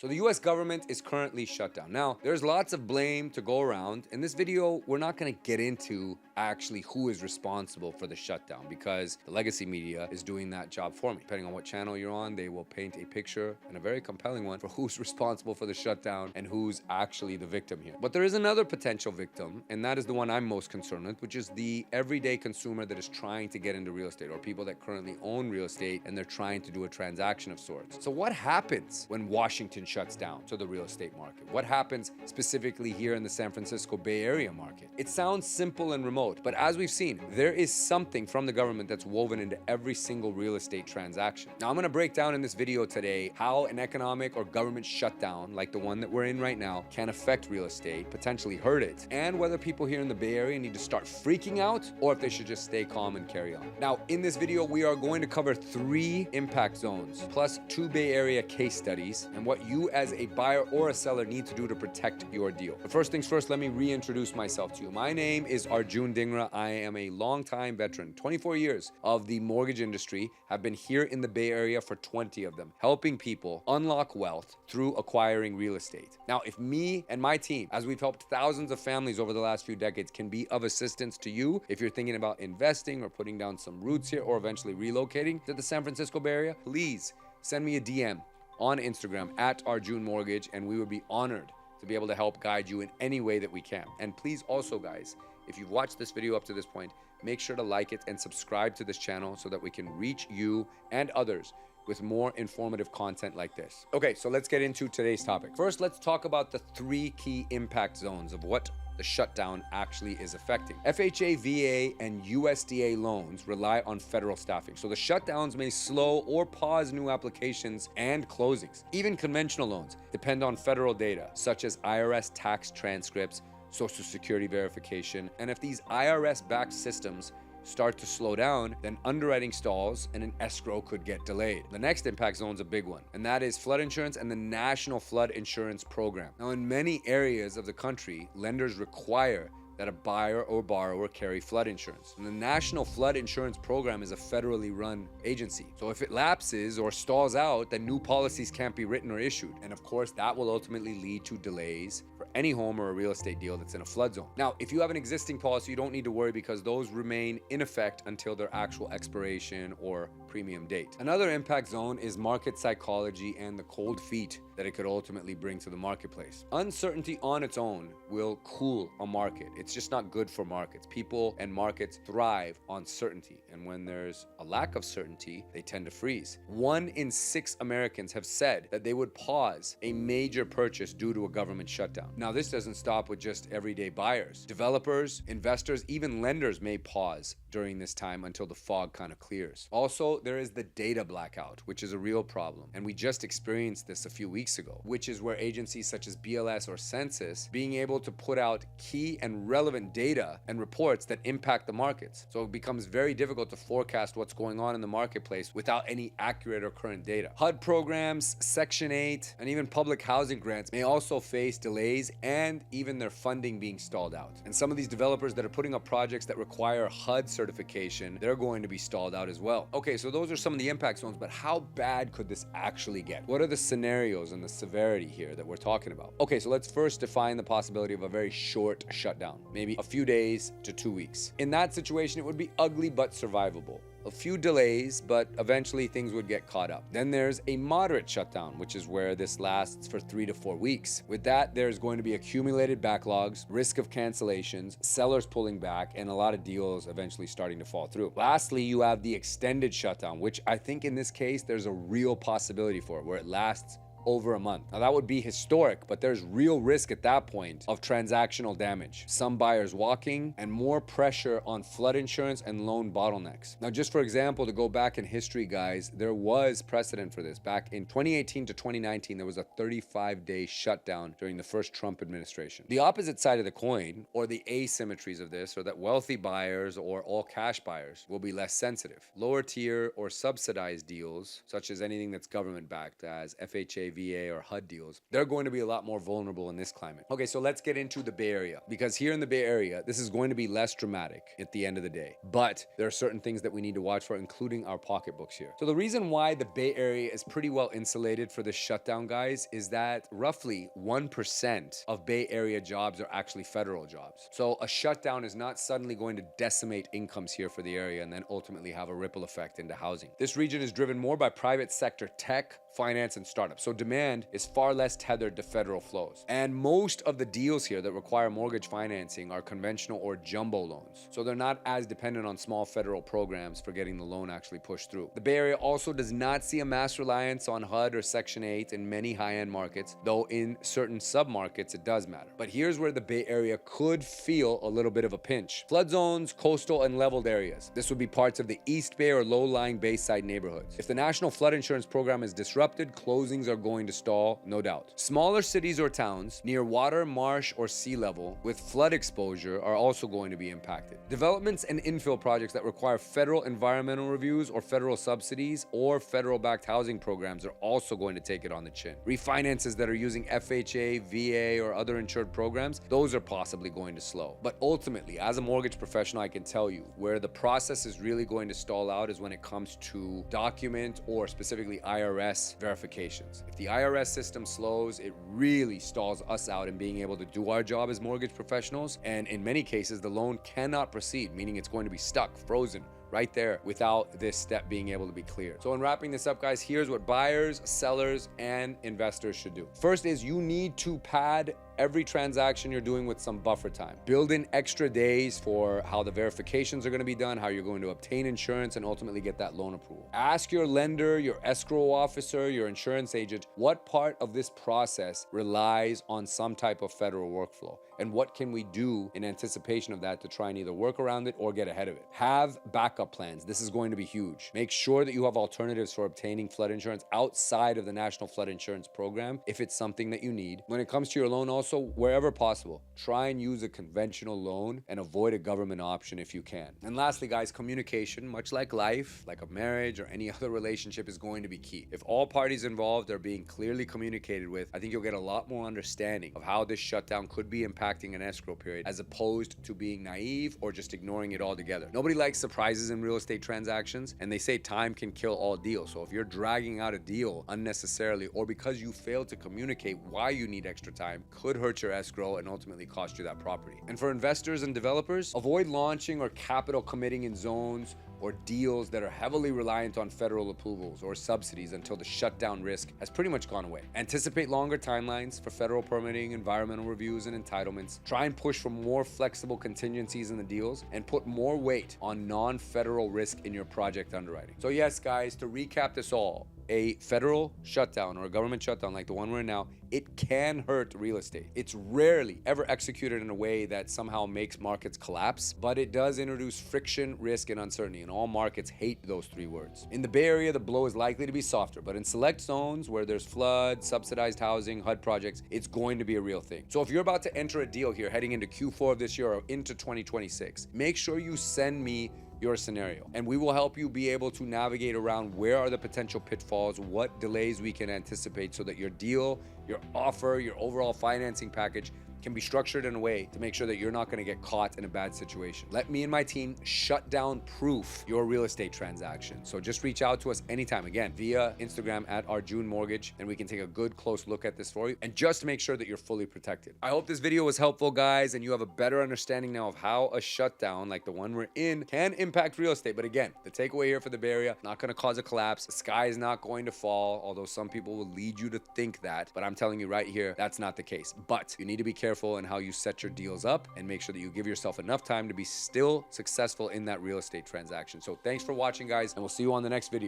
So the US government is currently shut down. Now, there's lots of blame to go around. In this video, we're not gonna get into actually who is responsible for the shutdown because the legacy media is doing that job for me. Depending on what channel you're on, they will paint a picture, and a very compelling one, for who's responsible for the shutdown and who's actually the victim here. But there is another potential victim, and that is the one I'm most concerned with, which is the everyday consumer that is trying to get into real estate, or people that currently own real estate and they're trying to do a transaction of sorts. So what happens when Washington shuts down to the real estate market? What happens specifically here in the San Francisco Bay Area market? It sounds simple and remote, but as we've seen, there is something from the government that's woven into every single real estate transaction. Now, I'm gonna break down in this video today how an economic or government shutdown, like the one that we're in right now, can affect real estate, potentially hurt it, and whether people here in the Bay Area need to start freaking out or if they should just stay calm and carry on. Now, in this video, we are going to cover 3 impact zones, plus 2 Bay Area case studies, and what you as a buyer or a seller need to do to protect your deal. But first things first, let me reintroduce myself to you. My name is Arjun Dhingra. I am a longtime veteran, 24 years of the mortgage industry. I've been here in the Bay Area for 20 of them, helping people unlock wealth through acquiring real estate. Now, if me and my team, as we've helped thousands of families over the last few decades, can be of assistance to you, if you're thinking about investing or putting down some roots here or eventually relocating to the San Francisco Bay Area, please send me a DM on Instagram at Arjun Mortgage, and we would be honored to be able to help guide you in any way that we can. And please also, guys, if you've watched this video up to this point, make sure to like it and subscribe to this channel so that we can reach you and others with more informative content like this. Okay, so let's get into today's topic. First, let's talk about the 3 key impact zones of what the shutdown actually is affecting. FHA, VA, and USDA loans rely on federal staffing, so the shutdowns may slow or pause new applications and closings. Even conventional loans depend on federal data, such as IRS tax transcripts, Social Security verification, and if these IRS-backed systems start to slow down, then underwriting stalls and an escrow could get delayed. The next impact zone is a big one, and that is flood insurance and the National Flood Insurance Program. Now, in many areas of the country, lenders require that a buyer or borrower carry flood insurance. And the National Flood Insurance Program is a federally run agency. So if it lapses or stalls out, then new policies can't be written or issued. And of course, that will ultimately lead to delays for any home or a real estate deal that's in a flood zone. Now, if you have an existing policy, you don't need to worry because those remain in effect until their actual expiration or premium date. Another impact zone is market psychology and the cold feet that it could ultimately bring to the marketplace. Uncertainty on its own will cool a market. It's just not good for markets. People and markets thrive on certainty, and when there's a lack of certainty, they tend to freeze. 1 in 6 Americans have said that they would pause a major purchase due to a government shutdown. Now, this doesn't stop with just everyday buyers. Developers, investors, even lenders may pause during this time until the fog kind of clears. Also, there is the data blackout, which is a real problem, and we just experienced this a few weeks ago, which is where agencies such as BLS or Census being able to put out key and relevant data and reports that impact the markets. So it becomes very difficult to forecast what's going on in the marketplace without any accurate or current data. HUD programs, Section 8, and even public housing grants may also face delays and even their funding being stalled out. And some of these developers that are putting up projects that require HUD certification, they're going to be stalled out as well. Okay, so those are some of the impact zones, but how bad could this actually get? What are the scenarios and the severity here that we're talking about? Okay, so let's first define the possibility of a very short shutdown, maybe a few days to 2 weeks. In that situation, it would be ugly but survivable. A few delays, but eventually things would get caught up. Then there's a moderate shutdown, which is where this lasts for 3 to 4 weeks. With that, there's going to be accumulated backlogs, risk of cancellations, sellers pulling back, and a lot of deals eventually starting to fall through. Lastly, you have the extended shutdown, which I think in this case, there's a real possibility for it, where it lasts over a month. Now that would be historic, but there's real risk at that point of transactional damage, some buyers walking, and more pressure on flood insurance and loan bottlenecks. Now, just for example, to go back in history, guys, there was precedent for this. Back in 2018 to 2019, there was a 35-day shutdown during the first Trump administration. The opposite side of the coin, or the asymmetries of this, are that wealthy buyers or all cash buyers will be less sensitive. Lower tier or subsidized deals, such as anything that's government backed as FHA, FHA, VA, or HUD deals, they're going to be a lot more vulnerable in this climate. Okay, so let's get into the Bay Area, because here in the Bay Area, this is going to be less dramatic at the end of the day. But there are certain things that we need to watch for, including our pocketbooks here. So the reason why the Bay Area is pretty well insulated for this shutdown, guys, is that roughly 1% of Bay Area jobs are actually federal jobs. So a shutdown is not suddenly going to decimate incomes here for the area and then ultimately have a ripple effect into housing. This region is driven more by private sector tech, finance, and startups. So demand is far less tethered to federal flows. And most of the deals here that require mortgage financing are conventional or jumbo loans. So they're not as dependent on small federal programs for getting the loan actually pushed through. The Bay Area also does not see a mass reliance on HUD or Section 8 in many high-end markets, though in certain sub-markets it does matter. But here's where the Bay Area could feel a little bit of a pinch. Flood zones, coastal and leveled areas. This would be parts of the East Bay or low-lying bayside neighborhoods. If the National Flood Insurance Program is disrupted, closings are going to stall, no doubt. Smaller cities or towns near water, marsh, or sea level with flood exposure are also going to be impacted. Developments and infill projects that require federal environmental reviews or federal subsidies or federal-backed housing programs are also going to take it on the chin. Refinances that are using FHA, VA, or other insured programs, those are possibly going to slow. But ultimately, as a mortgage professional, I can tell you where the process is really going to stall out is when it comes to document or specifically IRS verifications. If the IRS system slows, it really stalls us out in being able to do our job as mortgage professionals. And in many cases, the loan cannot proceed, meaning it's going to be stuck, frozen, right there without this step being able to be cleared. So in wrapping this up, guys, here's what buyers, sellers, and investors should do. First is you need to pad every transaction you're doing with some buffer time. Build in extra days for how the verifications are going to be done, how you're going to obtain insurance, and ultimately get that loan approval. Ask your lender, your escrow officer, your insurance agent, what part of this process relies on some type of federal workflow, and what can we do in anticipation of that to try and either work around it or get ahead of it. Have backup plans. This is going to be huge. Make sure that you have alternatives for obtaining flood insurance outside of the National Flood Insurance Program if it's something that you need. When it comes to your loan, also, wherever possible, try and use a conventional loan and avoid a government option if you can. And lastly, guys, communication, much like life, like a marriage or any other relationship, is going to be key. If all parties involved are being clearly communicated with, I think you'll get a lot more understanding of how this shutdown could be impacting an escrow period, as opposed to being naive or just ignoring it altogether. Nobody likes surprises in real estate transactions, and they say time can kill all deals. So if you're dragging out a deal unnecessarily, or because you failed to communicate why you need extra time, could hurt your escrow and ultimately cost you that property. And for investors and developers, avoid launching or capital committing in zones or deals that are heavily reliant on federal approvals or subsidies until the shutdown risk has pretty much gone away. Anticipate longer timelines for federal permitting, environmental reviews, and entitlements. Try and push for more flexible contingencies in the deals, and put more weight on non-federal risk in your project underwriting. So yes, guys, to recap this all, a federal shutdown or a government shutdown like the one we're in now, it can hurt real estate. It's rarely ever executed in a way that somehow makes markets collapse, but it does introduce friction, risk, and uncertainty, and all markets hate those three words. In the Bay Area, the blow is likely to be softer, but in select zones where there's flood, subsidized housing, HUD projects, it's going to be a real thing. So if you're about to enter a deal here heading into Q4 of this year or into 2026, make sure you send me your scenario, and we will help you be able to navigate around where are the potential pitfalls, what delays we can anticipate, so that your deal, your offer, your overall financing package can be structured in a way to make sure that you're not going to get caught in a bad situation. Let me and my team shut down proof your real estate transaction. So just reach out to us anytime, again, via Instagram at Arjun Mortgage, and we can take a good close look at this for you and just make sure that you're fully protected. I hope this video was helpful, guys, and you have a better understanding now of how a shutdown like the one we're in can impact real estate. But again, the takeaway here for the Bay Area, not going to cause a collapse. The sky is not going to fall, although some people will lead you to think that. But I'm telling you right here, that's not the case. But you need to be careful in how you set your deals up and make sure that you give yourself enough time to be still successful in that real estate transaction. So thanks for watching, guys, and we'll see you on the next video.